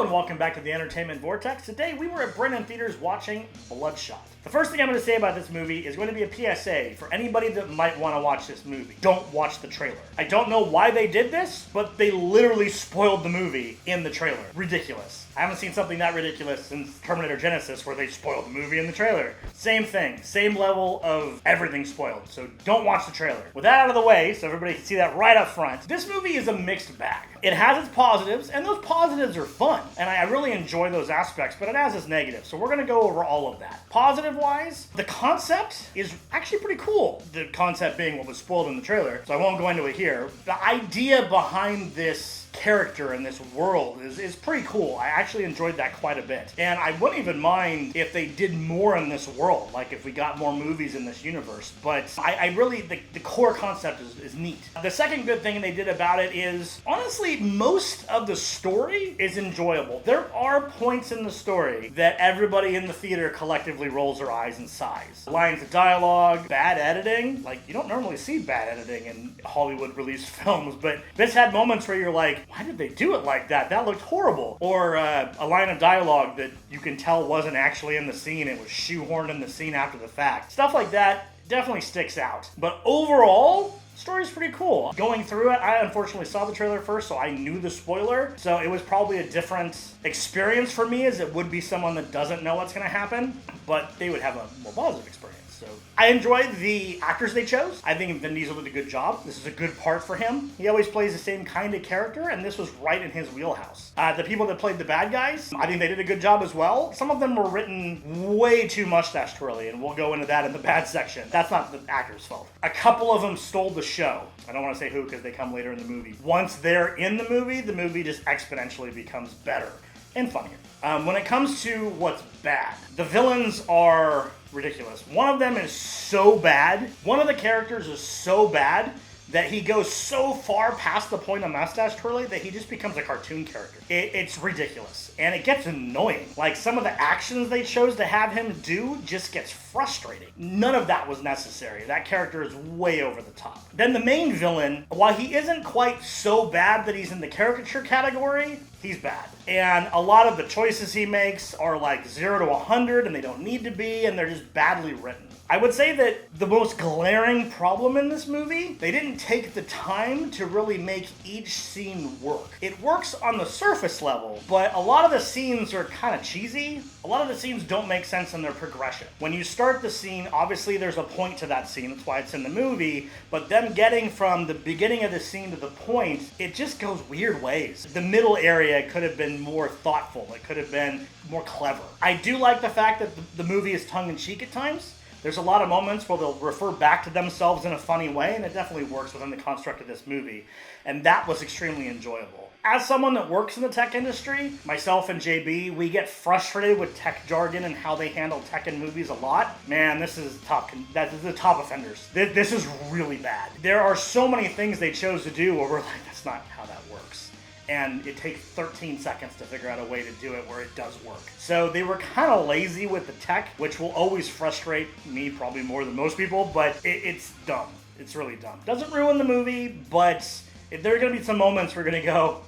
and welcome back to the Entertainment Vortex. Today we were at Brennan Theaters watching Bloodshot. The first thing I'm going to say about this movie is going to be a PSA for anybody that might want to watch this movie. Don't watch the trailer. I don't know why they did this, but they literally spoiled the movie in the trailer. Ridiculous. I haven't seen something that ridiculous since Terminator Genesis where they spoiled the movie in the trailer. Same thing. Same level of everything spoiled. So don't watch the trailer. With that out of the way, so everybody can see that right up front, this movie is a mixed bag. It has its positives, and those positives are fun. And I really enjoy those aspects, but it has its negatives. So we're going to go over all of that. Positive-wise, the concept is actually pretty cool. The concept being what was spoiled in the trailer, so I won't go into it here. The idea behind this character in this world is pretty cool. I actually enjoyed that quite a bit. And I wouldn't even mind if they did more in this world, like if we got more movies in this universe. But I really, the core concept is neat. The second good thing they did about it is, honestly, most of the story is enjoyable. There are points in the story that everybody in the theater collectively rolls their eyes and sighs. Lines of dialogue, bad editing. Like, you don't normally see bad editing in Hollywood released films, but this had moments where you're like, why did they do it like that? That looked horrible. Or a line of dialogue that you can tell wasn't actually in the scene. It was shoehorned in the scene after the fact. Stuff like that definitely sticks out. But overall, the story's pretty cool. Going through it, I unfortunately saw the trailer first, so I knew the spoiler. So it was probably a different experience for me as it would be someone that doesn't know what's going to happen. But they would have a more positive experience. So I enjoyed the actors they chose. I think Vin Diesel did a good job. This is a good part for him. He always plays the same kind of character, and this was right in his wheelhouse. The people that played the bad guys, I think they did a good job as well. Some of them were written way too mustache-twirly, and we'll go into that in the bad section. That's not the actor's fault. A couple of them stole the show. I don't want to say who because they come later in the movie. Once they're in the movie just exponentially becomes better and funnier. When it comes to what's bad, the villains are ridiculous. One of them is so bad. One of the characters is so bad that he goes so far past the point of mustache twirling that he just becomes a cartoon character. It's ridiculous. And it gets annoying. Like, some of the actions they chose to have him do just gets frustrating. None of that was necessary. That character is way over the top. Then the main villain, while he isn't quite so bad that he's in the caricature category, he's bad. And a lot of the choices he makes are like 0 to 100, and they don't need to be, and they're just badly written. I would say that the most glaring problem in this movie, they didn't take the time to really make each scene work. It works on the surface level, but a lot of the scenes are kind of cheesy. A lot of the scenes don't make sense in their progression. When you start the scene, obviously there's a point to that scene, that's why it's in the movie, but them getting from the beginning of the scene to the point, it just goes weird ways. The middle area could have been more thoughtful. It could have been more clever. I do like the fact that the movie is tongue-in-cheek at times. There's a lot of moments where they'll refer back to themselves in a funny way, and it definitely works within the construct of this movie. And that was extremely enjoyable. As someone that works in the tech industry, myself and JB, we get frustrated with tech jargon and how they handle tech in movies a lot. Man, this is the top offenders. This is really bad. There are so many things they chose to do where we're like, that's not how that works. And it takes 13 seconds to figure out a way to do it where it does work. So they were kind of lazy with the tech, which will always frustrate me probably more than most people, but it's dumb. It's really dumb. Doesn't ruin the movie, but there are going to be some moments we're going to go,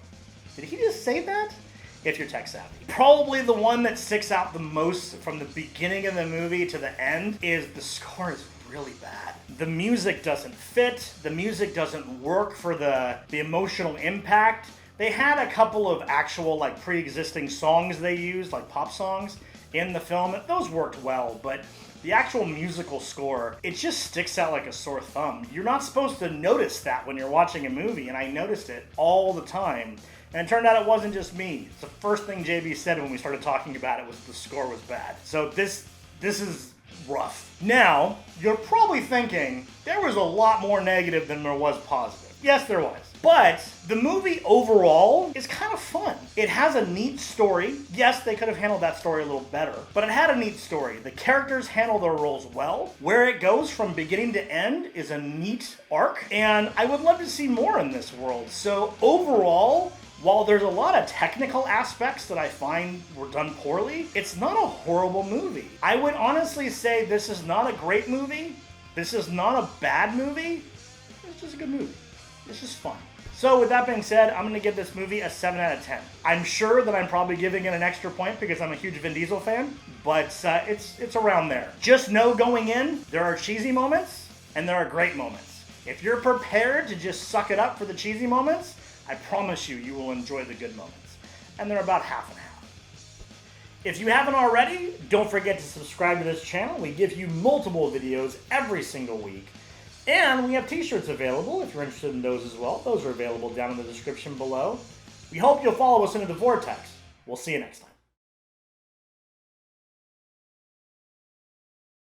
did he just say that? If you're tech savvy. Probably the one that sticks out the most from the beginning of the movie to the end is the score is really bad. The music doesn't fit. The music doesn't work for the emotional impact. They had a couple of actual like pre-existing songs they used, like pop songs, in the film. Those worked well, but the actual musical score, it just sticks out like a sore thumb. You're not supposed to notice that when you're watching a movie, and I noticed it all the time. And it turned out it wasn't just me. It's the first thing JB said when we started talking about it was the score was bad. So this is rough. Now, you're probably thinking, there was a lot more negative than there was positive. Yes, there was. But the movie overall is kind of fun. It has a neat story. Yes, they could have handled that story a little better, but it had a neat story. The characters handle their roles well. Where it goes from beginning to end is a neat arc, and I would love to see more in this world. So overall, while there's a lot of technical aspects that I find were done poorly, it's not a horrible movie. I would honestly say this is not a great movie. This is not a bad movie. It's just a good movie. It's just fun. So with that being said, I'm going to give this movie a 7 out of 10. I'm sure that I'm probably giving it an extra point because I'm a huge Vin Diesel fan, but it's around there. Just know going in, there are cheesy moments and there are great moments. If you're prepared to just suck it up for the cheesy moments, I promise you, you will enjoy the good moments. And they're about half and half. If you haven't already, don't forget to subscribe to this channel. We give you multiple videos every single week. And we have t-shirts available if you're interested in those as well. Those are available down in the description below. We hope you'll follow us into the Vortex. We'll see you next time.